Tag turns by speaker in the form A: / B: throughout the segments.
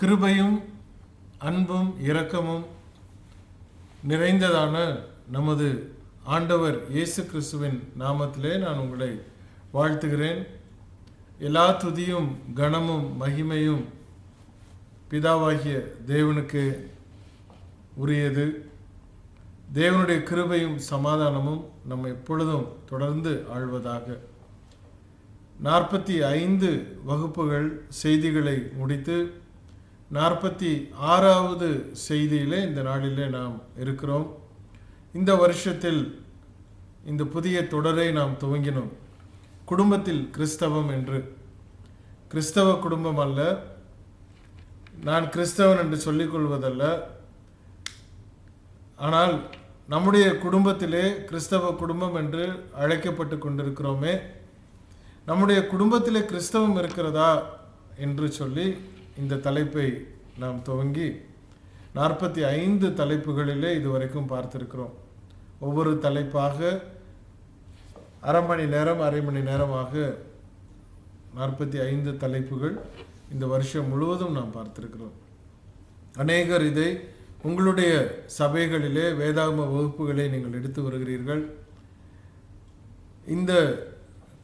A: கிருபையும் அன்பும் இரக்கமும் நிறைந்ததான நமது ஆண்டவர் இயேசு கிறிஸ்துவின் நாமத்திலே நான் உங்களை வாழ்த்துகிறேன். எல்லா துதியும் கனமும் மகிமையும் பிதாவாகிய தேவனுக்கு உரியது. தேவனுடைய கிருபையும் சமாதானமும் நம்ம எப்பொழுதும் தொடர்ந்து ஆழ்வதாக. 45 வகுப்புகள் செய்திகளை முடித்து 46வது செய்தியிலே இந்த நாளிலே நாம் இருக்கிறோம். இந்த வருஷத்தில் இந்த புதிய தொடரை நாம் துவங்கினோம். குடும்பத்தில் கிறிஸ்தவம் என்று. கிறிஸ்தவ குடும்பம் அல்ல, நான் கிறிஸ்தவன் என்று சொல்லிக்கொள்வதல்ல, ஆனால் நம்முடைய குடும்பத்திலே கிறிஸ்தவ குடும்பம் என்று அழைக்கப்பட்டு கொண்டிருக்கிறோமே, நம்முடைய குடும்பத்திலே கிறிஸ்தவம் இருக்கிறதா என்று சொல்லி இந்த தலைப்பை நாம் துவங்கி 45 தலைப்புகளிலே இதுவரைக்கும் பார்த்திருக்கிறோம். ஒவ்வொரு தலைப்பாக அரை மணி நேரமாக 45 தலைப்புகள் இந்த வருஷம் முழுவதும் நாம் பார்த்திருக்கிறோம். அநேகர் இதை உங்களுடைய சபைகளிலே வேதாகம வகுப்புகளை நீங்கள் எடுத்து வருகிறீர்கள். இந்த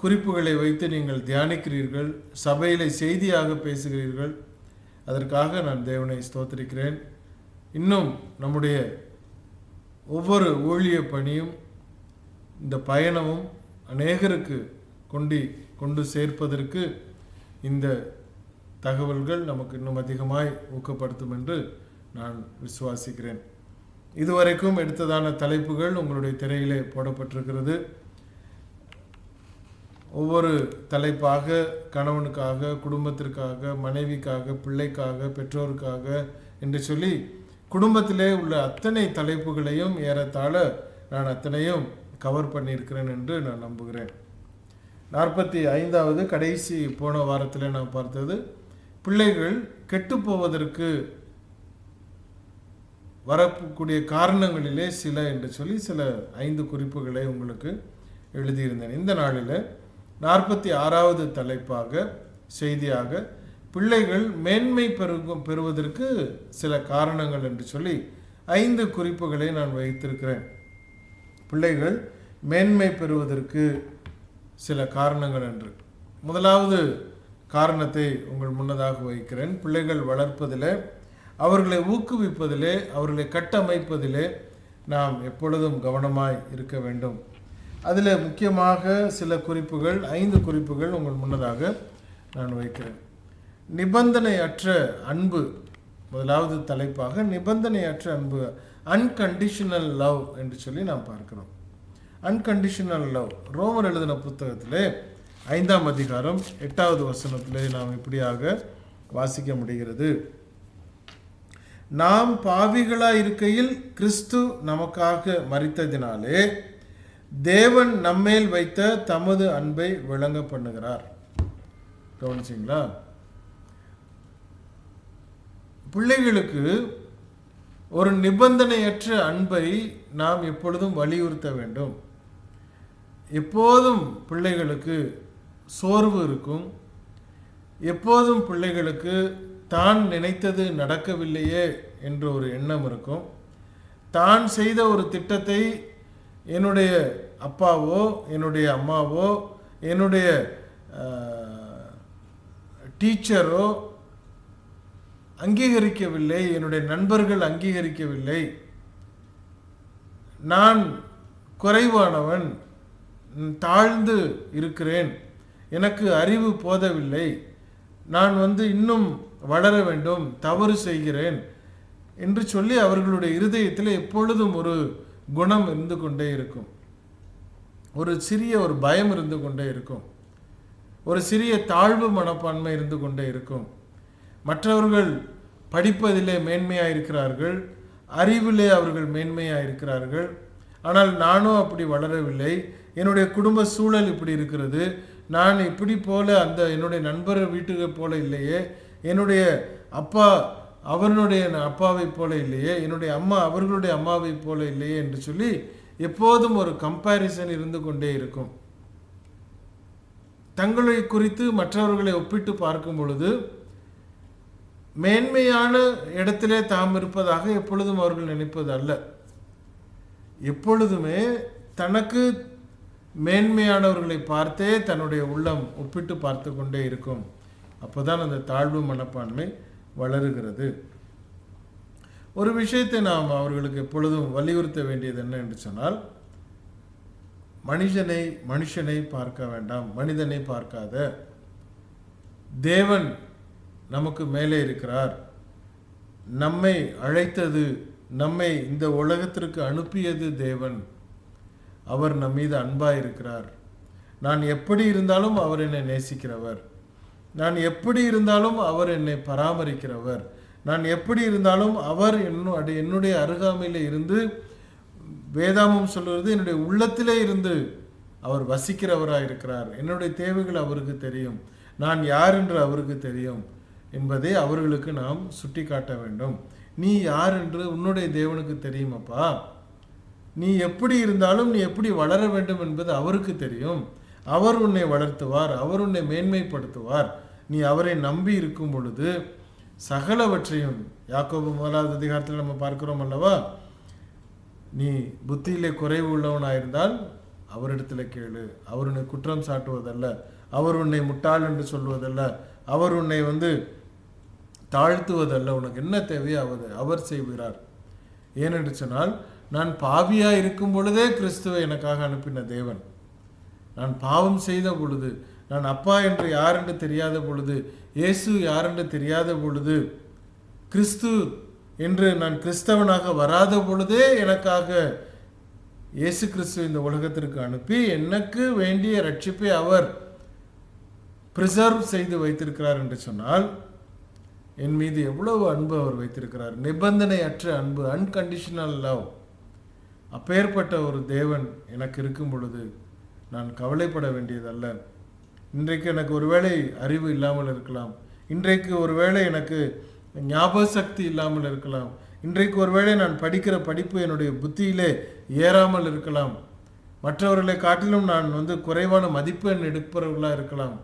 A: குறிப்புகளை வைத்து நீங்கள் தியானிக்கிறீர்கள், சபையிலே செய்தியாக பேசுகிறீர்கள். அதற்காக நான் தேவனை ஸ்தோத்திரிக்கிறேன். இன்னும் நம்முடைய ஒவ்வொரு ஊழிய பணியும் இந்த பயணமும் அநேகருக்கு கொண்டு சேர்ப்பதற்கு இந்த தகவல்கள் நமக்கு இன்னும் அதிகமாய் ஊக்கப்படுத்தும் என்று நான் விசுவாசிக்கிறேன். இதுவரைக்கும் எடுத்ததான தலைப்புகள் உங்களுடைய திரையிலே போடப்பட்டிருக்கிறது. ஒவ்வொரு தலைப்பாக கணவனுக்காக, குடும்பத்திற்காக, மனைவிக்காக, பிள்ளைக்காக, பெற்றோருக்காக என்று சொல்லி குடும்பத்திலே உள்ள அத்தனை தலைப்புகளையும் ஏறத்தாழ நான் அத்தனையும் கவர் பண்ணியிருக்கிறேன் என்று நான் நம்புகிறேன். 45வது கடைசி போன வாரத்தில் நான் பார்த்தது, பிள்ளைகள் கெட்டுப்போவதற்கு வரக்கூடிய காரணங்களிலே சில என்று சொல்லி சில 5 குறிப்புகளை உங்களுக்கு எழுதியிருந்தேன். இந்த நாளில் 46வது தலைப்பாக செய்தியாக பிள்ளைகள் மேன்மை பெறுவதற்கு சில காரணங்கள் என்று சொல்லி 5 குறிப்புகளை நான் வைத்திருக்கிறேன். பிள்ளைகள் மேன்மை பெறுவதற்கு சில காரணங்கள் என்று. முதலாவது காரணத்தை உங்கள் முன்னதாக வைக்கிறேன். பிள்ளைகள் வளர்ப்பதிலே, அவர்களை ஊக்குவிப்பதிலே, அவர்களை கட்டமைப்பதிலே நாம் எப்பொழுதும் கவனமாய் இருக்க வேண்டும். அதில் முக்கியமாக சில குறிப்புகள், 5 குறிப்புகள் உங்கள் முன்னதாக நான் வைக்கிறேன். நிபந்தனையற்ற அன்பு முதலாவது தலைப்பாக. நிபந்தனையற்ற அன்பு, அன்கண்டிஷனல் லவ் என்று சொல்லி நாம் பார்க்கிறோம். அன்கண்டிஷனல் லவ் ரோமர் எழுதின புத்தகத்திலே 5ஆம் அதிகாரம் 8வது வசனத்திலே நாம் இப்படியாக வாசிக்க முடிகிறது. நாம் பாவிகளாய் இருக்கையில் கிறிஸ்து நமக்காக மரித்ததினாலே தேவன் நம்மேல் வைத்த தமது அன்பை விளங்க பண்ணுகிறார். கவனிச்சிங்களா? பிள்ளைகளுக்கு ஒரு நிபந்தனையற்ற அன்பை நாம் எப்பொழுதும் வலியுறுத்த வேண்டும். எப்போதும் பிள்ளைகளுக்கு சோர்வு இருக்கும். எப்போதும் பிள்ளைகளுக்கு தான் நினைத்தது நடக்கவில்லையே என்ற ஒரு எண்ணம் இருக்கும். தான் செய்த ஒரு திட்டத்தை என்னுடைய அப்பாவோ, என்னுடைய அம்மாவோ, என்னுடைய டீச்சரோ அங்கீகரிக்கவில்லை, என்னுடைய நண்பர்கள் அங்கீகரிக்கவில்லை, நான் குறைவானவன், தாழ்ந்து இருக்கிறேன், எனக்கு அறிவு போதவில்லை, நான் இன்னும் வளர வேண்டும், தவறு செய்கிறேன் என்று சொல்லி அவர்களுடைய இருதயத்தில் எப்பொழுதும் ஒரு குணம் இருந்து கொண்டே இருக்கும். ஒரு சிறிய ஒரு பயம் இருந்து கொண்டே இருக்கும். ஒரு சிறிய தாழ்வு மனப்பான்மை இருந்து கொண்டே இருக்கும். மற்றவர்கள் படிப்பதிலே மேன்மையாக இருக்கிறார்கள், அறிவிலே அவர்கள் மேன்மையாக இருக்கிறார்கள், ஆனால் நானும் அப்படி வளரவில்லை, என்னுடைய குடும்ப சூழல் இப்படி இருக்கிறது, நான் இப்படி போல அந்த என்னுடைய நண்பர் வீட்டுக்கு போல இல்லையே, என்னுடைய அப்பா அவர்களுடைய அப்பாவை போல இல்லையே, என்னுடைய அம்மா அவர்களுடைய அம்மாவை போல இல்லையே என்று சொல்லி எப்போதும் ஒரு கம்பேரிசன் இருந்து கொண்டே இருக்கும். தங்களை குறித்து மற்றவர்களை ஒப்பிட்டு பார்க்கும் பொழுது மேன்மையான இடத்திலே தாம் இருப்பதாக எப்பொழுதும் அவர்கள் நினைப்பது அல்ல. எப்பொழுதுமே தனக்கு மேன்மையானவர்களை பார்த்தே தன்னுடைய உள்ளம் ஒப்பிட்டு பார்த்து கொண்டே இருக்கும். அப்போதான் அந்த தாழ்வு மனப்பான்மை வளருகிறது. ஒரு விஷயத்தை நாம் அவர்களுக்கு எப்பொழுதும் வலியுறுத்த வேண்டியது என்ன என்று சொன்னால், மனுஷனை பார்க்க வேண்டாம், மனிதனை பார்க்காத. தேவன் நமக்கு மேலே இருக்கிறார். நம்மை அழைத்தது, நம்மை இந்த உலகத்திற்கு அனுப்பியது தேவன். அவர் நம் மீது அன்பாய் இருக்கிறார். நான் எப்படி இருந்தாலும் அவர் என்னை நேசிக்கிறவர். நான் எப்படி இருந்தாலும் அவர் என்னை பராமரிக்கிறவர். நான் எப்படி இருந்தாலும் அவர் என்னுடைய அருகாமையில் இருந்து, வேதாமம் சொல்வது, என்னுடைய உள்ளத்திலே இருந்து அவர் வசிக்கிறவராக இருக்கிறார். என்னுடைய தேவைகள் அவருக்கு தெரியும். நான் யார் என்று அவருக்கு தெரியும் என்பதை அவர்களுக்கு நாம் சுட்டி காட்ட வேண்டும். நீ யார் என்று உன்னுடைய தேவனுக்கு தெரியுமப்பா. நீ எப்படி இருந்தாலும் நீ எப்படி வளர வேண்டும் என்பது அவருக்கு தெரியும். அவர் உன்னை வளர்த்துவார், அவர் உன்னை மேன்மைப்படுத்துவார். நீ அவரை நம்பி இருக்கும் பொழுது சகலவற்றையும், யாக்கோபு 1வது அதிகாரத்தில் நம்ம பார்க்கிறோம் அல்லவா, நீ புத்தியிலே குறைவு உள்ளவனாயிருந்தால் அவரிடத்தில் கேளு. அவர் உன்னை குற்றம் சாட்டுவதல்ல, அவர் உன்னை முட்டாள் என்று சொல்வதல்ல, அவர் உன்னை தாழ்த்துவதல்ல. உனக்கு என்ன தேவையோ அவர் செய்கிறார். ஏனென்று சொன்னால், நான் பாவியாக இருக்கும் பொழுதே கிறிஸ்துவை எனக்காக அனுப்பின தேவன். நான் பாவம் செய்த பொழுது, நான் அப்பா என்று யார் என்று தெரியாத பொழுது, இயேசு யார் என்று தெரியாத பொழுது, கிறிஸ்து என்று நான் கிறிஸ்தவனாக வராத பொழுதே எனக்காக இயேசு கிறிஸ்து இந்த உலகத்திற்கு அனுப்பி எனக்கு வேண்டிய ரட்சிப்பை அவர் பிரிசர்வ் செய்து வைத்திருக்கிறார் என்று சொன்னால், என் மீது எவ்வளவு அன்பு அவர் வைத்திருக்கிறார். நிபந்தனையற்ற அன்பு, அன்கண்டிஷனல் லவ். அப்பேற்பட்ட ஒரு தேவன் எனக்கு இருக்கும் பொழுது நான் கவலைப்பட வேண்டியதல்ல. இன்றைக்கு எனக்கு ஒருவேளை அறிவு இல்லாமல் இருக்கலாம், இன்றைக்கு ஒருவேளை எனக்கு ஞாபக சக்தி இல்லாமல் இருக்கலாம், இன்றைக்கு ஒருவேளை நான் படிக்கிற படிப்பு என்னுடைய புத்தியிலே ஏறாமல் இருக்கலாம், மற்றவர்களை காட்டிலும் நான் குறைவான மதிப்பெண் எடுப்பவர்களாக இருக்கலாம்.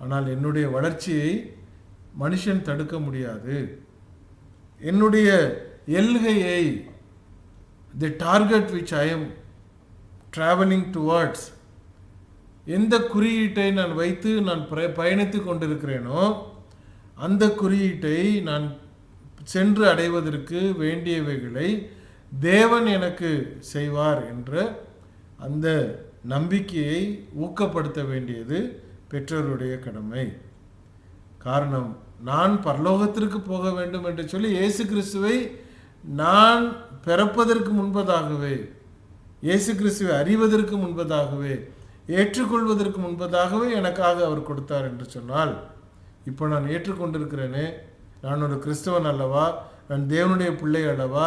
A: ஆனால் என்னுடைய வளர்ச்சியை மனுஷன் தடுக்க முடியாது. என்னுடைய எல்கையை, the target which I am travelling towards, எந்த குறியீட்டை நான் வைத்து நான் பயணித்து கொண்டிருக்கிறேனோ அந்த குறியீட்டை நான் சென்று அடைவதற்கு வேண்டியவைகளை தேவன் எனக்கு செய்வார் என்ற அந்த நம்பிக்கையை ஊக்கப்படுத்த வேண்டியது பெற்றோருடைய கடமை. காரணம், நான் பரலோகத்திற்கு போக வேண்டும் என்று சொல்லி இயேசு கிறிஸ்துவை நான் பிறப்பதற்கு முன்பதாகவே, இயேசு கிறிஸ்துவை அறிவதற்கு முன்பதாகவே, ஏற்றுக்கொள்வதற்கு முன்பதாகவே எனக்காக அவர் கொடுத்தார் என்று சொன்னால், இப்போ நான் ஏற்றுக்கொண்டிருக்கிறேனே, நான் ஒரு கிறிஸ்தவன் அல்லவா, நான் தேவனுடைய பிள்ளை அல்லவா,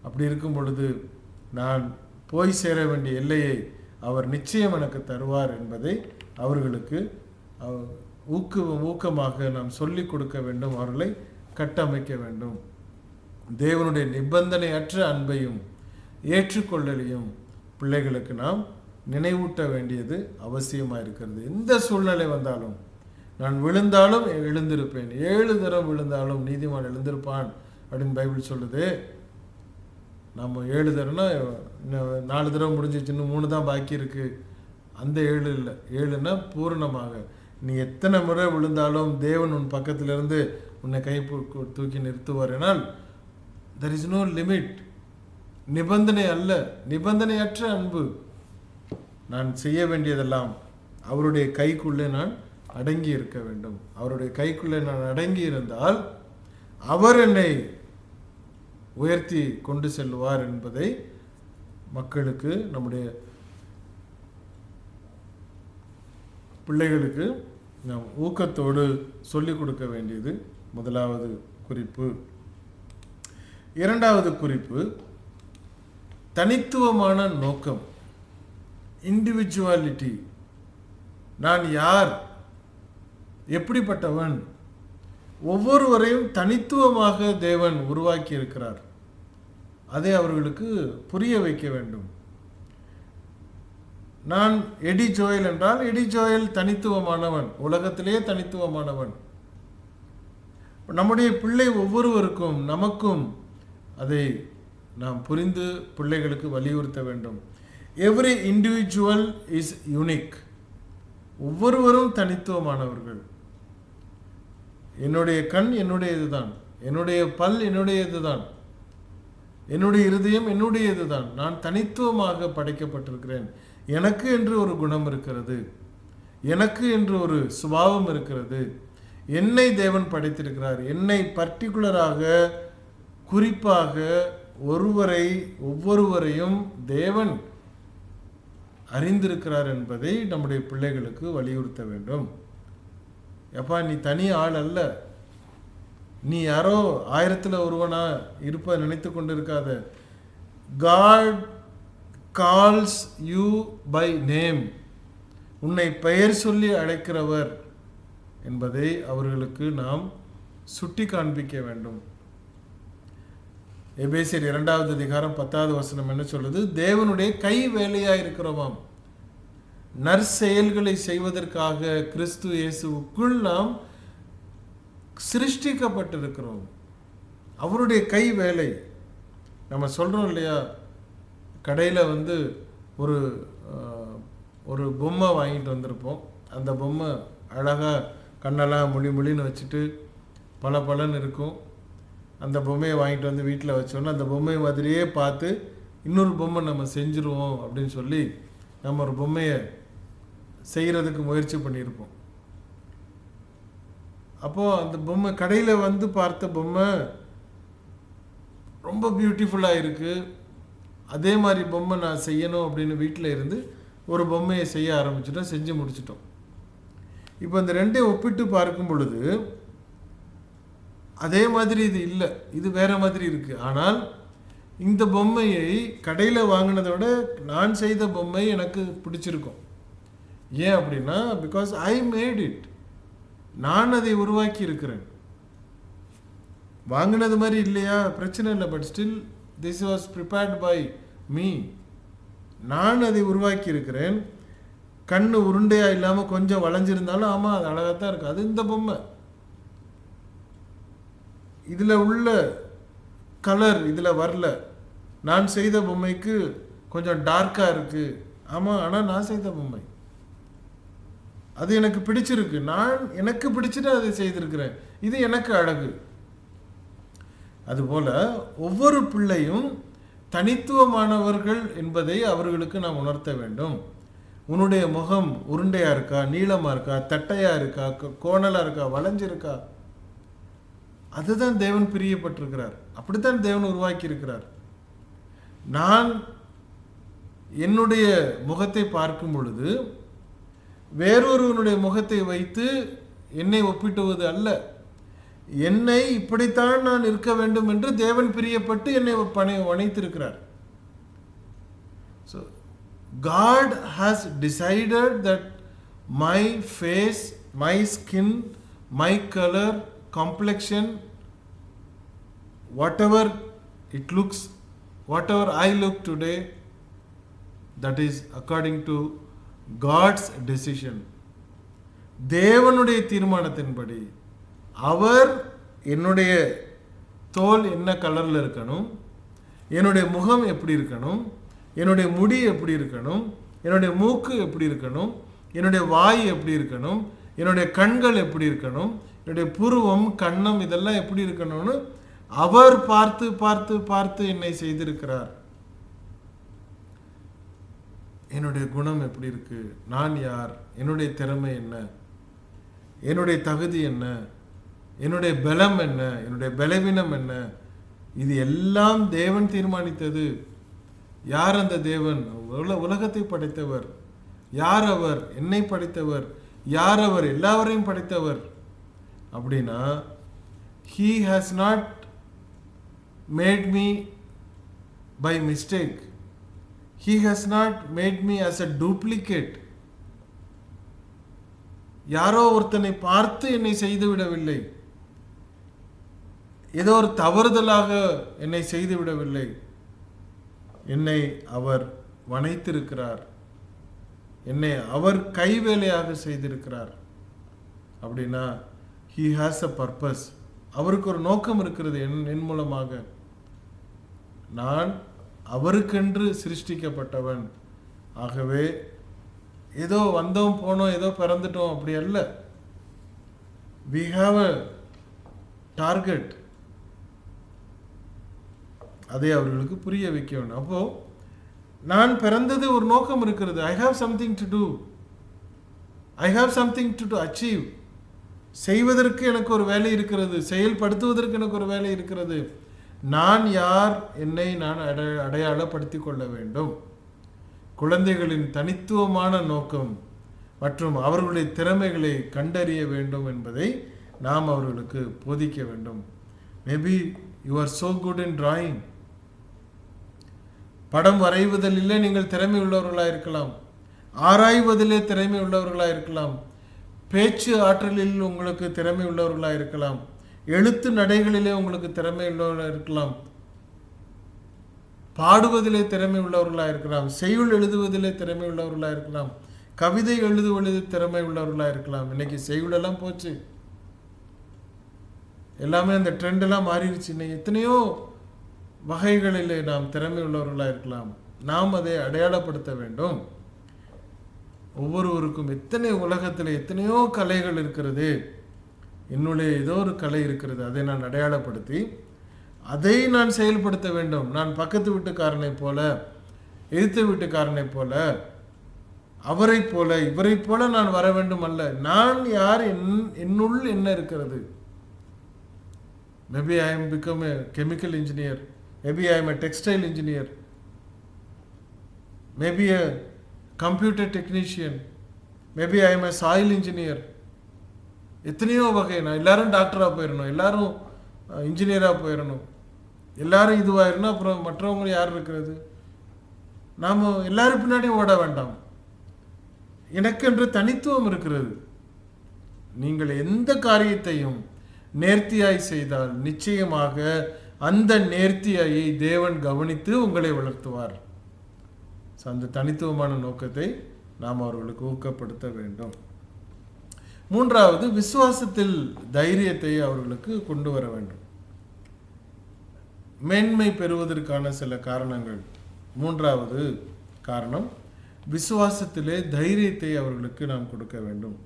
A: அப்படி இருக்கும் பொழுது நான் போய் சேர வேண்டிய எல்லையை அவர் நிச்சயம் எனக்கு தருவார் என்பதை அவர்களுக்கு ஊக்கமாக நாம் சொல்லிக் கொடுக்க வேண்டும், அவர்களை கட்டமைக்க வேண்டும். தேவனுடைய நிபந்தனையற்ற அன்பையும் ஏற்றுக்கொள்ளலையும் பிள்ளைகளுக்கு நாம் நினைவூட்ட வேண்டியது அவசியமாக இருக்கிறது. எந்த சூழ்நிலை வந்தாலும், நான் விழுந்தாலும் எழுந்திருப்பேன், 7 தரம் விழுந்தாலும் நீதிமான் எழுந்திருப்பான் அப்படின்னு பைபிள் சொல்லுது. நம்ம 7 தரம்னா 4 தடவை முடிஞ்சிச்சு, இன்னும் 3 தான் பாக்கி இருக்கு. அந்த 7 இல்லை, 7னா பூரணமாக. நீ எத்தனை முறை விழுந்தாலும் தேவன் உன் பக்கத்திலிருந்து உன்னை கை தூக்கி நிறுத்துவார். என்னால் there is no limit. நிபந்தனை அல்ல, நிபந்தனையற்ற அன்பு. நான் செய்ய வேண்டியதெல்லாம் அவருடைய கைக்குள்ளே நான் அடங்கி இருக்க வேண்டும். அவருடைய கைக்குள்ளே நான் அடங்கி இருந்தால் அவர் என்னை உயர்த்தி கொண்டு செல்வார் என்பதை மக்களுக்கு, நம்முடைய பிள்ளைகளுக்கு நாம் ஊக்கத்தோடு சொல்லிக் கொடுக்க வேண்டியது முதலாவது குறிப்பு. இரண்டாவது குறிப்பு, தனித்துவமான நோக்கம், இண்டிவிஜுவாலிட்டி. நான் யார், எப்படிப்பட்டவன், ஒவ்வொருவரையும் தனித்துவமாக தேவன் உருவாக்கி இருக்கிறார். அதை அவர்களுக்கு புரிய வைக்க வேண்டும். நான் எடி ஜோயல் என்றால் எடி ஜோயல் தனித்துவமானவன், உலகத்திலேயே தனித்துவமானவன். நம்முடைய பிள்ளை ஒவ்வொருவருக்கும் நமக்கும் அதை நாம் புரிந்து பிள்ளைகளுக்கு வலியுறுத்த வேண்டும். Every individual is unique. ஒவ்வொருவரும் தனித்துவமானவர்கள். என்னுடைய கண் என்னுடையதுதான், என்னுடைய பல் என்னுடையதுதான், என்னுடைய இருதயம் என்னுடையதுதான். நான் தனித்துவமாக படைக்கப்பட்டிருக்கிறேன். எனக்கு என்று ஒரு குணம் இருக்கிறது, எனக்கு என்று ஒரு சுபாவம் இருக்கிறது. என்னை தேவன் படைத்திருக்கிறார். என்னை பர்டிகுலராக குறிப்பாக ஒவ்வொருவரையும் தேவன் அறிந்திருக்கிறார் என்பதை நம்முடைய பிள்ளைகளுக்கு வலியுறுத்த வேண்டும். எப்பா, நீ தனி ஆள் அல்ல, நீ யாரோ 1000ல் ஒருவனா இருப்ப நினைத்து கொண்டு இருக்காத. God calls you by name. உன்னை பெயர் சொல்லி அழைக்கிறவர் என்பதை அவர்களுக்கு நாம் சுட்டி காண்பிக்க வேண்டும். எபேசியர் 2வது அதிகாரம் 10வது வசனம் என்ன சொல்லுது? தேவனுடைய கை வேலையா இருக்கிறோமாம். நற்செயல்களை செய்வதற்காக கிறிஸ்து இயேசுவுக்குள் நாம் சிருஷ்டிக்கப்பட்டிருக்கிறோம். அவருடைய கை வேலை. நம்ம சொல்றோம் இல்லையா, கடையில் ஒரு பொம்மை வாங்கிட்டு வந்திருப்போம். அந்த பொம்மை அழகாக கண்ணெல்லாம் மொழின்னு வச்சுட்டு பலன்னு இருக்கும். அந்த பொம்மையை வாங்கிட்டு வந்து வீட்டில் வச்சோன்னா அந்த பொம்மை மாதிரியே பார்த்து இன்னொரு பொம்மை நம்ம செஞ்சுருவோம் அப்படின்னு சொல்லி நம்ம ஒரு பொம்மையை செய்கிறதுக்கு முயற்சி பண்ணியிருப்போம். அப்போது அந்த பொம்மை கடையில் பார்த்த பொம்மை ரொம்ப பியூட்டிஃபுல்லாக இருக்குது. அதே மாதிரி பொம்மை நான் செய்யணும் அப்படின்னு வீட்டில் இருந்து ஒரு பொம்மையை செய்ய ஆரம்பிச்சிட்டோம், செஞ்சு முடிச்சிட்டோம். இப்போ இந்த ரெண்டையும் ஒப்பிட்டு பார்க்கும் பொழுது அதே மாதிரி இது இல்லை, இது வேற மாதிரி இருக்குது. ஆனால் இந்த பொம்மையை கடையில் வாங்கினதை விட நான் செய்த பொம்மை எனக்கு பிடிச்சிருக்கும். ஏன் அப்படின்னா, பிகாஸ் ஐ மேட் இட். நான் அதை உருவாக்கி இருக்கிறேன். வாங்கினது மாதிரி இல்லையா, பிரச்சனை இல்லை. But still this was prepared by me. நான் அதை உருவாக்கி இருக்கிறேன். கண்ணு உருண்டையாக இல்லாமல் கொஞ்சம் வளைஞ்சிருந்தாலும் ஆமாம், அது அழகாக தான் இருக்குது. அது இந்த பொம்மை. இதில் உள்ள கலர் இதில் வரல. நான் செய்த பொம்மைக்கு கொஞ்சம் டார்க்காக இருக்குது. ஆமாம், ஆனால் நான் செய்த பொம்மை அது எனக்கு பிடிச்சிருக்கு. எனக்கு பிடிச்சிட்டு அதை செய்திருக்கிறேன். இது எனக்கு அழகு. அதுபோல் ஒவ்வொரு பிள்ளையும் தனித்துவமானவர்கள் என்பதை அவர்களுக்கு நாம் உணர்த்த வேண்டும். உன்னுடைய முகம் உருண்டையாக இருக்கா, நீளமாக இருக்கா, தட்டையாக இருக்கா, கோணலாக இருக்கா, வளைஞ்சிருக்கா, அதுதான் தேவன் பிரியப்பட்டிருக்கிறார். அப்படித்தான் தேவன் உருவாக்கி இருக்கிறார். நான் என்னுடைய முகத்தை பார்க்கும் பொழுது வேறொருவனுடைய முகத்தை வைத்து என்னை ஒப்பிட்டுவது அல்ல. என்னை இப்படித்தான் நான் இருக்க வேண்டும் என்று தேவன் பிரியப்பட்டு என்னை வணைத்திருக்கிறார். So God has decided that my face, my skin, my color, complexion, whatever it looks, whatever I look today, that is according to God's decision. தேவனுடைய தீர்மானத்தின்படி அவர் என்னுடைய தோல் என்ன கலரில் இருக்கணும், என்னுடைய முகம் எப்படி இருக்கணும், என்னுடைய முடி எப்படி இருக்கணும், என்னுடைய மூக்கு எப்படி இருக்கணும், என்னுடைய வாய் எப்படி இருக்கணும், என்னுடைய கண்கள் எப்படி இருக்கணும், என்னுடைய புருவம் கன்னம் இதெல்லாம் எப்படி இருக்கணும்னு அவர் பார்த்து பார்த்து பார்த்து என்னை செய்திருக்கிறார். என்னுடைய குணம் எப்படி இருக்கு, நான் யார், என்னுடைய திறமை என்ன, என்னுடைய தகுதி என்ன, என்னுடைய பலம் என்ன, என்னுடைய பலவீனம் என்ன, இது எல்லாம் தேவன் தீர்மானித்தது. யார் அந்த தேவன்? உலகத்தை படைத்தவர். யார் அவர்? என்னை படைத்தவர். யார் அவர்? எல்லாவரையும் படைத்தவர். அப்படின்னா he has not made me by mistake. He has not made me as a duplicate. யாரோ ஒருத்தனை பார்த்து என்னை செய்து விடவில்லை. ஏதோ ஒரு தவறுதலாக என்னை செய்து விடவில்லை. என்னை அவர் வணைத்திருக்கிறார். என்னை அவர் கைவேலையாக செய்திருக்கிறார். அப்படின்னா he has a purpose. அவருக்கு ஒரு நோக்கம் இருக்கிறது. என் மூலமாக நான் அவருக்கென்று சிருஷ்டிக்கப்பட்டவன். ஆகவே ஏதோ வந்தோம் போனோம், ஏதோ பிறந்துட்டோம் அப்படி அல்ல. we have a target. அதை அவர்களுக்கு புரிய வைக்க வேண்டும். அப்போ நான் பிறந்தது ஒரு நோக்கம் இருக்கிறது. I have something to do. I have something to achieve. செய்வதற்கு எனக்கு ஒரு வேலை இருக்கிறது, செயல்படுத்துவதற்கு எனக்கு ஒரு வேலை இருக்கிறது. நான் யார், என்னை நான் அடையாளப்படுத்திக் கொள்ள வேண்டும். குழந்தைகளின் தனித்துவமான நோக்கம் மற்றும் அவர்களுடைய திறமைகளை கண்டறிய வேண்டும் என்பதை நாம் அவர்களுக்கு போதிக்க வேண்டும். Maybe you are so good in drawing. படம் வரைவதிலே நீங்கள் திறமை உள்ளவர்களாக இருக்கலாம், ஆராய்வதிலே திறமை உள்ளவர்களாக இருக்கலாம், பேச்சு ஆற்றலில் உங்களுக்கு திறமை உள்ளவர்களாக இருக்கலாம், எழுத்து நடைகளிலே உங்களுக்கு திறமை உள்ளவர்களாக இருக்கலாம், பாடுவதிலே திறமை உள்ளவர்களாக இருக்கலாம், செய்யுள் எழுதுவதிலே திறமை உள்ளவர்களாக இருக்கலாம், கவிதை எழுதுவதில் திறமை உள்ளவர்களாக இருக்கலாம். இன்னைக்கு செய்யுளெல்லாம் போச்சு, எல்லாமே அந்த ட்ரெண்டெல்லாம் மாறிடுச்சு. இன்னைக்கு எத்தனையோ வகைகளிலே நாம் திறமை உள்ளவர்களாக இருக்கலாம். நாம் அதை அடையாளப்படுத்த வேண்டும். ஒவ்வொருவருக்கும் எத்தனை உலகத்தில் எத்தனையோ கலைகள் இருக்கிறது, என்னுடைய ஏதோ ஒரு கலை இருக்கிறது, அதை நான் அடையாளப்படுத்தி அதை நான் செயல்படுத்த வேண்டும். நான் பக்கத்து வீட்டுக்காரனை போல, எதிர்த்து வீட்டுக்காரனை போல, அவரை போல, இவரை போல நான் வர வேண்டும் அல்ல. நான் யார், என்னுள் என்ன இருக்கிறது. Maybe I am become a chemical engineer, maybe I am a textile engineer, maybe a computer technician, maybe I am a soil engineer. எத்தனையோ வகை. நான் எல்லாரும் டாக்டராக போயிடணும், எல்லாரும் இன்ஜினியராக போயிடணும், எல்லாரும் இதுவாயிருந்தோம், அப்புறம் மற்றவங்க யார் இருக்கிறது? நாம் எல்லாரும் பின்னாடியும் ஓட வேண்டாம். எனக்கென்று தனித்துவம் இருக்கிறது. நீங்கள் எந்த காரியத்தையும் நேர்த்தியாய் செய்தால் நிச்சயமாக அந்த நேர்த்தியை தேவன் கவனித்து உங்களை வளர்த்துவார். அந்த தனித்துவமான நோக்கத்தை நாம் அவர்களுக்கு ஊக்கப்படுத்த வேண்டும். மூன்றாவது, விசுவாசத்தில் தைரியத்தை அவர்களுக்கு கொண்டு வர வேண்டும். மேன்மை பெறுவதற்கான சில காரணங்கள். மூன்றாவது காரணம், விசுவாசத்திலே தைரியத்தை அவர்களுக்கு நாம் கொடுக்க வேண்டும்.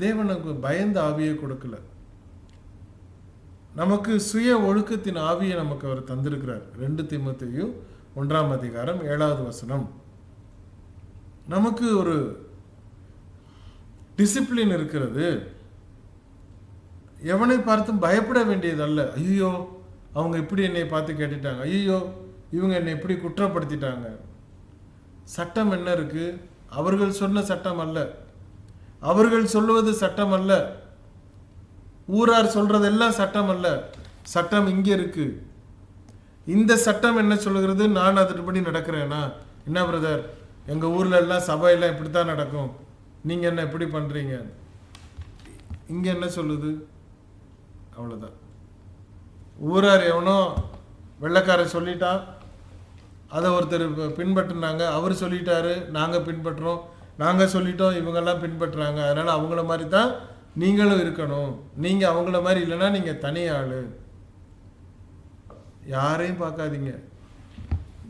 A: தேவனுக்கு பயந்த ஆவியை கொடுக்கல, நமக்கு சுய ஒழுக்கத்தின் ஆவியை நமக்கு அவர் தந்திருக்கிறார். 2 தீமோத்தேயு 1:7 நமக்கு ஒரு டிசிப்ளின் இருக்கிறது. எவனை பார்த்தும் பயப்பட வேண்டியதல்ல. ஐயோ அவங்க இப்படி என்னை பார்த்து கேட்டுட்டாங்க, ஐயோ இவங்க என்னை இப்படி குற்றப்படுத்திட்டாங்க. சட்டம் என்ன இருக்கு? அவர்கள் சொன்ன சட்டம் அல்ல, அவர்கள் சொல்லுவது சட்டம் அல்ல, ஊரார் சொல்றதெல்லாம் சட்டம் அல்ல. சட்டம் இங்கே இருக்கு. இந்த சட்டம் என்ன சொல்லுகிறது? நான் அதன்படி நடக்கிறேனா? என்ன பிரதர், எங்க ஊர்ல எல்லாம் சபையெல்லாம் இப்படித்தான் நடக்கும், நீங்க என்ன எப்படி பண்றீங்க? இங்க என்ன சொல்லுது? அவ்வளவுதான். ஊரார் எவனோ வெள்ளைக்காரன் சொல்லிட்டா, அதை ஒருத்தர் பின்பற்றினாங்க, அவர் சொல்லிட்டாரு, நாங்கள் பின்பற்றுறோம், நாங்கள் சொல்லிட்டோம், இவங்கெல்லாம் பின்பற்றுறாங்க, அதனால் அவங்கள மாதிரி தான் நீங்களும் இருக்கணும். நீங்கள் அவங்கள மாதிரி இல்லைன்னா நீங்கள் தனி ஆள். யாரையும் பார்க்காதீங்க.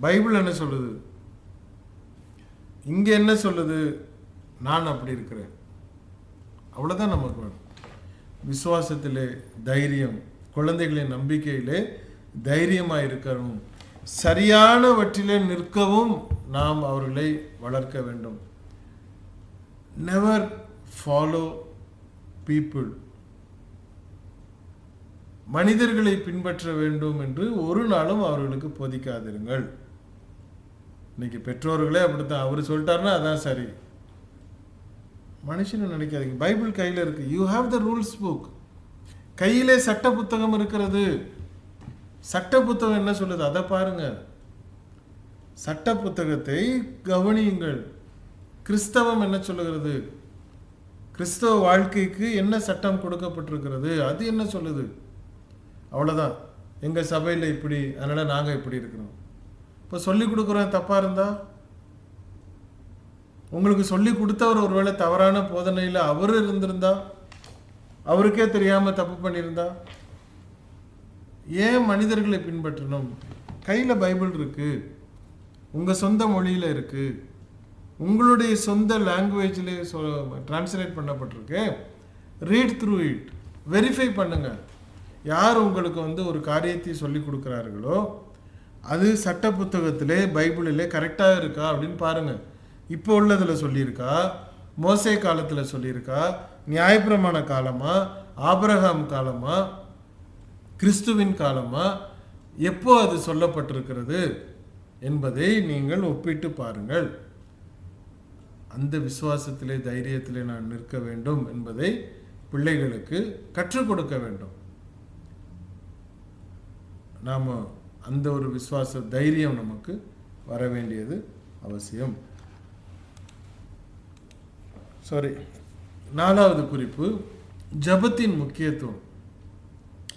A: பைபிள் என்ன சொல்லுது? இங்கே என்ன சொல்லுது? நான் அப்படி இருக்கிறேன். அவ்வளோதான் நமக்கு வேணும். விசுவாசத்திலே தைரியம், குழந்தைகளின் நம்பிக்கையிலே தைரியமாக இருக்கணும். சரியானவற்றிலே நிற்கவும் நாம் அவர்களை வளர்க்க வேண்டும். Never follow people. மனிதர்களை பின்பற்ற வேண்டும் என்று ஒரு நாளும் அவர்களுக்கு போதிக்காதிருங்கள். இன்னைக்கு பெற்றோர்களே அப்படித்தான், அவர் சொல்லிட்டாருன்னா அதான் சரி. மனுஷனை நினைக்காதீங்க. பைபிள் கையில் இருக்கு. You have the rules book. கையிலே சட்ட புத்தகம் இருக்கிறது. சட்ட புத்தகம் என்ன சொல்லுது அதை பாருங்க. சட்ட புத்தகத்தை கவனியுங்கள். கிறிஸ்தவம் என்ன சொல்லுகிறது? கிறிஸ்தவ வாழ்க்கைக்கு என்ன சட்டம் கொடுக்கப்பட்டிருக்கிறது அது என்ன சொல்லுது? அவ்வளோதான். எங்கள் சபையில் இப்படி, அதனால் நாங்கள் இப்படி இருக்கிறோம். இப்போ சொல்லிக் கொடுக்குறோம். தப்பாக இருந்தா, உங்களுக்கு சொல்லி கொடுத்தவர் ஒருவேளை தவறான போதனையில் அவர் இருந்திருந்தா, அவருக்கே தெரியாமல் தப்பு பண்ணியிருந்தா, ஏன் மனிதர்களை பின்பற்றணும்? கையில் பைபிள் இருக்குது, உங்கள் சொந்த மொழியில் இருக்குது, உங்களுடைய சொந்த லாங்குவேஜில் டிரான்ஸ்லேட் பண்ணப்பட்டிருக்கு. ரீட் த்ரூ இட், வெரிஃபை பண்ணுங்கள். யார் உங்களுக்கு ஒரு காரியத்தை சொல்லி கொடுக்குறார்களோ அது சட்ட புத்தகத்திலே பைபிளிலே கரெக்டாக இருக்கா அப்படின்னு பாருங்கள். இப்போ உள்ளதில் சொல்லியிருக்கா, மோசே காலத்தில் சொல்லியிருக்கா, நியாயப்பிரமாண காலமா, ஆபிரகாம் காலமா, கிறிஸ்துவின் காலமா, எப்போ அது சொல்லப்பட்டிருக்கிறது என்பதை நீங்கள் ஒப்பிட்டு பாருங்கள். அந்த விசுவாசத்திலே தைரியத்திலே நான் நிற்க வேண்டும் என்பதை பிள்ளைகளுக்கு கற்றுக் கொடுக்க வேண்டும். நாம் அந்த ஒரு விசுவாச தைரியம் நமக்கு வர வேண்டியது அவசியம். சாரி, 4வது குறிப்பு, ஜபத்தின் முக்கியத்துவம்.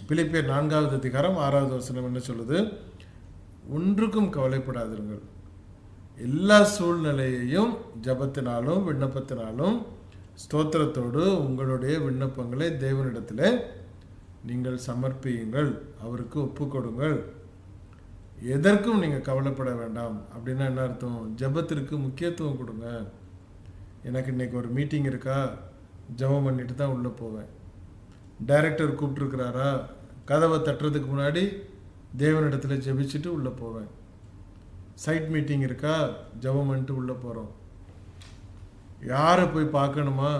A: பிலிப்பியர் 4வது அதிகாரம் 6வது வசனம் என்ன சொல்லுது? ஒன்றுக்கும் கவலைப்படாதீர்கள், எல்லா சூழ்நிலையையும் ஜபத்தினாலும் விண்ணப்பத்தினாலும் ஸ்தோத்திரத்தோடு உங்களுடைய விண்ணப்பங்களை தேவனிடத்தில் நீங்கள் சமர்ப்பியுங்கள், அவருக்கு ஒப்பு கொடுங்கள், எதற்கும் நீங்கள் கவலைப்பட வேண்டாம். அப்படின்னா என்ன அர்த்தம்? ஜபத்திற்கு முக்கியத்துவம் கொடுங்க. எனக்கு இன்றைக்கி ஒரு மீட்டிங் இருக்கா, ஜபம் பண்ணிட்டு தான் உள்ளே போவேன். டைரக்டர் கூப்பிட்ருக்கிறாரா, கதவை தட்டுறதுக்கு முன்னாடி தேவனிடத்தில் ஜெபிச்சுட்டு உள்ளே போவேன். சைட் மீட்டிங் இருக்கா, ஜபம் பண்ணிட்டு உள்ளே போகிறோம். யாரை போய் பார்க்கணுமா,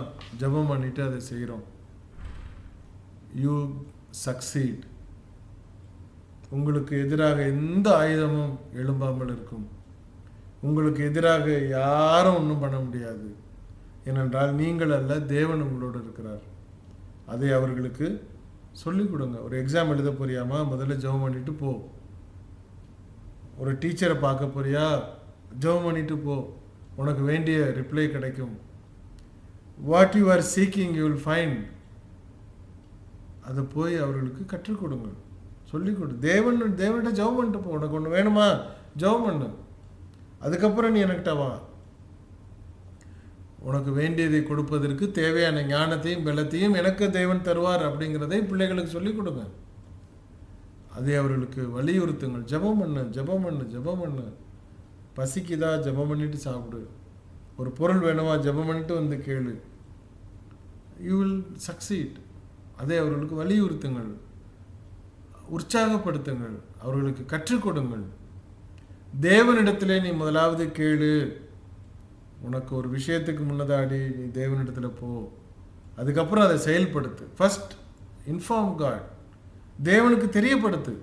A: ஜபம் பண்ணிட்டு அதை செய்கிறோம். You succeed. உங்களுக்கு எதிராக எந்த ஆயுதமும் எழும்பாமல் இருக்கும். உங்களுக்கு எதிராக யாரும் ஒன்றும் பண்ண முடியாது. ஏனென்றால் நீங்கள் அல்ல, தேவன் உங்களோடு இருக்கிறார். அதை அவர்களுக்கு சொல்லிக் கொடுங்க. ஒரு எக்ஸாம் எழுத போறியாமா, முதல்ல ஜெபம் பண்ணிட்டு போ. ஒரு டீச்சரை பார்க்க போறியா, ஜெபம் பண்ணிட்டு போ, உனக்கு வேண்டிய ரிப்ளை கிடைக்கும். What you are seeking you will find. அதை போய் அவர்களுக்கு கற்றுக் கொடுங்க, சொல்லிக் கொடு. தேவன்கிட்ட ஜெபம் பண்ணிட்டு போ. உனக்கு ஒன்று வேணுமா, ஜெபம் பண்ணு, அதுக்கப்புறம் நீ எனக்கிட்ட வா. உனக்கு வேண்டியதை கொடுப்பதற்கு தேவையான ஞானத்தையும் பலத்தையும் எனக்கு தேவன் தருவார் அப்படிங்கிறதை பிள்ளைகளுக்கு சொல்லிக் கொடுங்க. அதை அவர்களுக்கு வலியுறுத்துங்கள். ஜெபம் பண்ணு, ஜெபம் பண்ணு, ஜெபம் பண்ணு. பசிக்குதா, ஜெபம் பண்ணிட்டு சாப்பிடு. ஒரு பொருள் வேணுமா, ஜெபம் பண்ணிட்டு வந்து கேளு. You will succeed. அதை அவர்களுக்கு வலியுறுத்துங்கள், உற்சாகப்படுத்துங்கள், அவர்களுக்கு கற்றுக் கொடுங்கள். தேவனிடத்திலே நீ முதலாவது கேளு. உனக்கு ஒரு விஷயத்துக்கு முன்னதாடி நீ தேவனிடத்தில் போ, அதுக்கப்புறம் அதை செயல்படுத்து. First inform God. தேவனுக்கு தெரியப்படுத்து.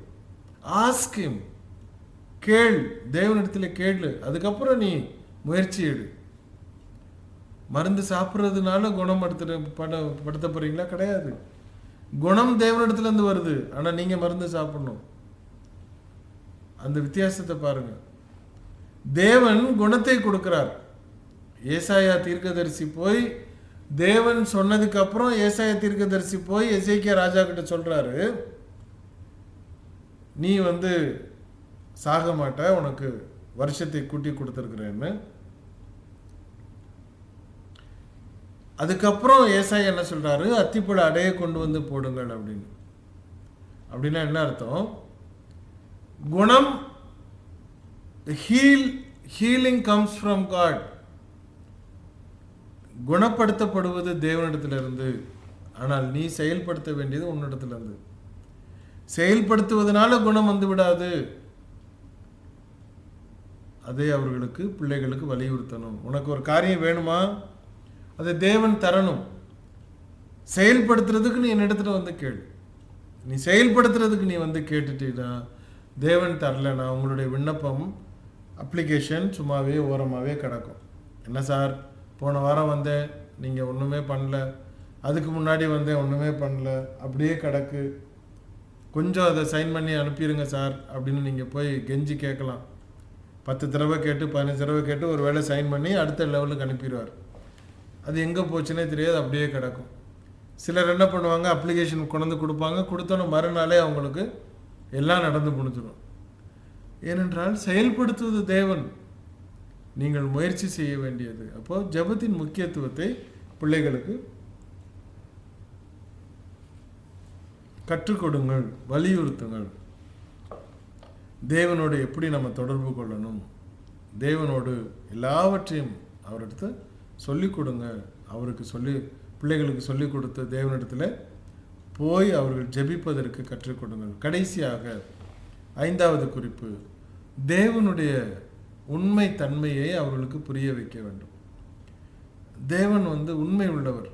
A: Ask him. கேள், தேவனிடத்தில் கேளு, அதுக்கப்புறம் நீ முயற்சி எடு. மருந்து சாப்பிட்றதுனால குணம் படுத்த போறீங்களா? கிடையாது. குணம் தேவனிடத்துலேருந்து வருது, ஆனால் நீங்கள் மருந்து சாப்பிடணும். அந்த வித்தியாசத்தை பாருங்க. தேவன் குணத்தை கொடுக்கிறார். ஏசாயா தீர்க்கதரிசி போய் தேவன் சொன்னதுக்கு அப்புறம் ஏசாயா தீர்க்கதரிசி போய் எசேக்கியா ராஜா கிட்ட சொல்றாரு, நீ சாக மாட்ட, உனக்கு வருஷத்தை கூட்டி கொடுத்துருக்குறேன்னு. அதுக்கப்புறம் ஏசாயா என்ன சொல்றாரு, அத்திப்பழ அடையை கொண்டு வந்து போடுங்கள் அப்படின்னு. அப்படின்னா என்ன அர்த்தம்? குணம், ஹீலிங் கம்ஸ் ஃப்ரம் காட். குணப்படுத்தப்படுவது தேவனிடத்திலிருந்து, ஆனால் நீ செயல்படுத்த வேண்டியது உன்னிடத்திலிருந்து. செயல்படுத்துவதனால குணம் வந்து விடாது. அதை அவர்களுக்கு, பிள்ளைகளுக்கு வலியுறுத்தணும். உனக்கு ஒரு காரியம் வேணுமா, அதை தேவன் தரணும். செயல்படுத்துறதுக்கு நீ என்னிடத்துல வந்து கேளு. நீ செயல்படுத்துறதுக்கு நீ கேட்டுட்டீங்கன்னா, தேவன் தரலைன்னா உங்களுடைய விண்ணப்பம், அப்ளிகேஷன் சும்மாவே ஓரமாகவே கிடக்கும். என்ன சார், போன வாரம் வந்தேன், நீங்கள் ஒன்றுமே பண்ணல, அதுக்கு முன்னாடி வந்தேன், ஒன்றுமே பண்ணல, அப்படியே கிடக்கு, கொஞ்சம் அதை சைன் பண்ணி அனுப்பிடுங்க சார் அப்படின்னு நீங்கள் போய் கெஞ்சி கேட்கலாம். 10 தடவை கேட்டு 15 தடவை கேட்டு ஒரு வேளை சைன் பண்ணி அடுத்த லெவலுக்கு அனுப்பிடுவார். அது எங்கே போச்சுன்னே தெரியாது, அப்படியே கிடக்கும். சிலர் என்ன பண்ணுவாங்க, அப்ளிகேஷன் கொண்டு கொடுப்பாங்க, கொடுத்தோன்னு மறுநாளே அவங்களுக்கு எல்லாம் நடந்து முடிஞ்சிடும். ஏனென்றால் செயல்படுத்துவது தேவன், நீங்கள் முயற்சி செய்ய வேண்டியது. அப்போது ஜெபத்தின் முக்கியத்துவத்தை பிள்ளைகளுக்கு கற்றுக் கொடுங்கள், வலியுறுத்துங்கள். தேவனோடு எப்படி நம்ம தொடர்பு கொள்ளணும், தேவனோடு எல்லாவற்றையும் அவரிடத்து சொல்லிக் கொடுங்க. அவருக்கு பிள்ளைகளுக்கு சொல்லிக் கொடுத்து தேவனிடத்தில் போய் அவர்கள் ஜெபிப்பதற்கு கற்றுக் கொடுங்கள். கடைசியாக 5வது குறிப்பு, தேவனுடைய உண்மை தன்மையை அவர்களுக்கு புரிய வைக்க வேண்டும். தேவன் உண்மை உள்ளவர்.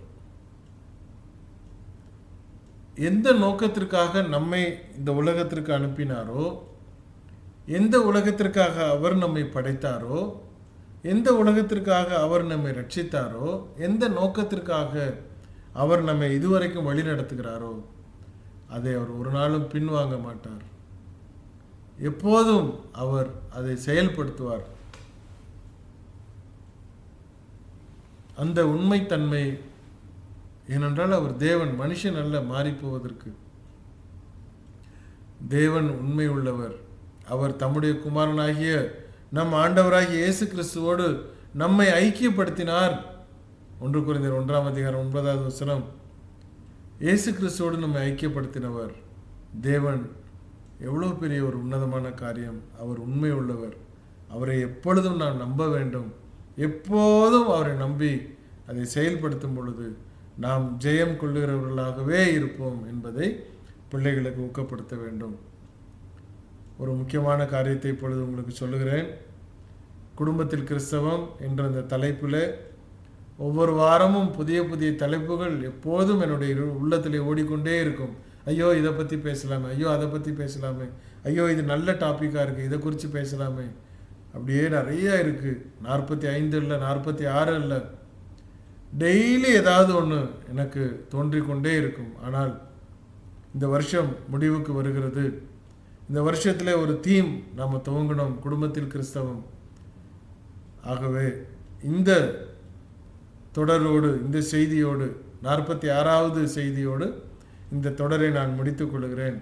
A: எந்த நோக்கத்திற்காக நம்மை இந்த உலகத்திற்கு அனுப்பினாரோ, எந்த உலகத்திற்காக அவர் நம்மை படைத்தாரோ, எந்த உலகத்திற்காக அவர் நம்மை ரட்சித்தாரோ, எந்த நோக்கத்திற்காக அவர் நம்மை இதுவரைக்கும் வழி நடத்துகிறாரோ, அதை அவர் ஒரு நாளும் பின்வாங்க மாட்டார். எப்போதும் அவர் அதை செயல்படுத்துவார். அந்த உண்மைத்தன்மை, ஏனென்றால் அவர் தேவன், மனுஷன் அல்ல மாறி போவதற்கு. தேவன் உண்மை உள்ளவர். அவர் தம்முடைய குமாரனாகிய நம் ஆண்டவராகிய இயேசு கிறிஸ்துவோடு நம்மை ஐக்கியப்படுத்தினார். 1 கொரிந்தியர் 1:9 இயேசு கிறிஸ்துவோடு நம்மை ஐக்கியப்படுத்தினவர் தேவன். எவ்வளோ பெரிய ஒரு உன்னதமான காரியம். அவர் உண்மை உள்ளவர். அவரை எப்பொழுதும் நாம் நம்ப வேண்டும். எப்போதும் அவரை நம்பி அதை செயல்படுத்தும் பொழுது நாம் ஜெயம் கொள்ளுகிறவர்களாகவே இருப்போம் என்பதை பிள்ளைகளுக்கு ஊக்கப்படுத்த வேண்டும். ஒரு முக்கியமான காரியத்தை இப்பொழுது உங்களுக்கு சொல்லுகிறேன். குடும்பத்தில் கிறிஸ்தவம் என்ற அந்த தலைப்பில் ஒவ்வொரு வாரமும் புதிய புதிய தலைப்புகள் எப்போதும் என்னுடைய உள்ளத்திலே ஓடிக்கொண்டே இருக்கும். ஐயோ இதை பற்றி பேசலாமே, ஐயோ அதை பற்றி பேசலாமே, ஐயோ இது நல்ல டாப்பிக்காக இருக்குது, இதை குறித்து பேசலாமே. அப்படியே நிறைய இருக்குது. 45 இல்லை, 46 இல்லை, டெய்லி ஏதாவது ஒன்று எனக்கு தோன்றிக்கொண்டே இருக்கும். ஆனால் இந்த வருஷம் முடிவுக்கு வருகிறது. இந்த வருஷத்தில் ஒரு தீம் நாம் துவங்கணும், குடும்பத்தில் கிறிஸ்தவம். ஆகவே இந்த தொடரோடு, இந்த செய்தியோடு, 46வது செய்தியோடு இந்த தொடரை நான் முடித்துக் கொள்கிறேன்.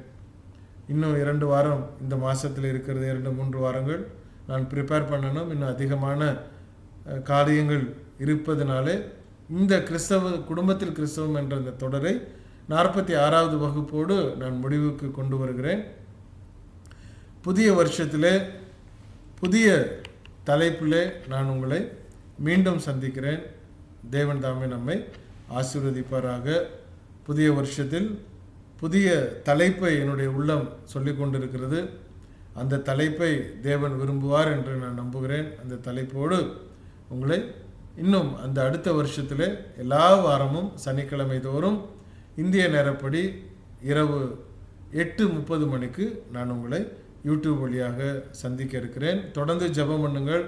A: இன்னும் 2 வாரம் இந்த மாதத்தில் இருக்கிறது. 2-3 வாரங்கள் நான் ப்ரிப்பேர் பண்ணணும். இன்னும் அதிகமான காரியங்கள் இருப்பதனாலே இந்த குடும்பத்தில் கிறிஸ்தவம் என்ற இந்த தொடரை 46வது வகுப்போடு நான் முடிவுக்கு கொண்டு வருகிறேன். புதிய வருஷத்திலே புதிய தலைப்பிலே நான் உங்களை மீண்டும் சந்திக்கிறேன். தேவன் தாமே நம்மை ஆசீர்வதிப்பாராக. புதிய வருஷத்தில் புதிய தலைப்பை என்னுடைய உள்ளம் சொல்லிக் கொண்டிருக்கிறது. அந்த தலைப்பை தேவன் விரும்புவார் என்று நான் நம்புகிறேன். அந்த தலைப்போடு உங்களை இன்னும் அந்த அடுத்த வருஷத்தில் எல்லா வாரமும் சனிக்கிழமை தோறும் இந்திய நேரப்படி இரவு 8:30 மணிக்கு நான் உங்களை யூடியூப் வழியாக சந்திக்க இருக்கிறேன். தொடர்ந்து ஜெபம் பண்ணுங்கள்.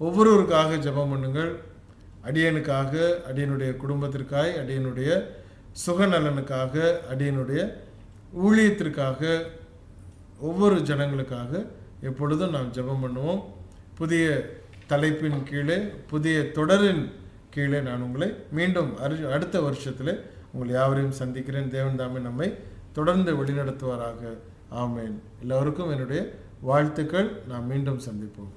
A: ஒவ்வொருவருக்காக ஜெபம் பண்ணுங்கள். அடியனுக்காக, அடியனுடைய குடும்பத்திற்காய், அடியனுடைய சுகநலனுக்காக, அடியனுடைய ஊழியத்திற்காக, ஒவ்வொரு ஜனங்களுக்காக எப்பொழுதும் நாம் ஜெபம் பண்ணுவோம். புதிய தலைப்பின் கீழே, புதிய தொடரின் கீழே நான் உங்களை மீண்டும் அடுத்த வருஷத்தில் உங்களை யாவரையும் சந்திக்கிறேன். தேவன் தாமே நம்மை தொடர்ந்து வழிநடத்துவாராக. ஆமேன். எல்லோருக்கும் என்னுடைய வாழ்த்துக்கள். நாம் மீண்டும் சந்திப்போம்.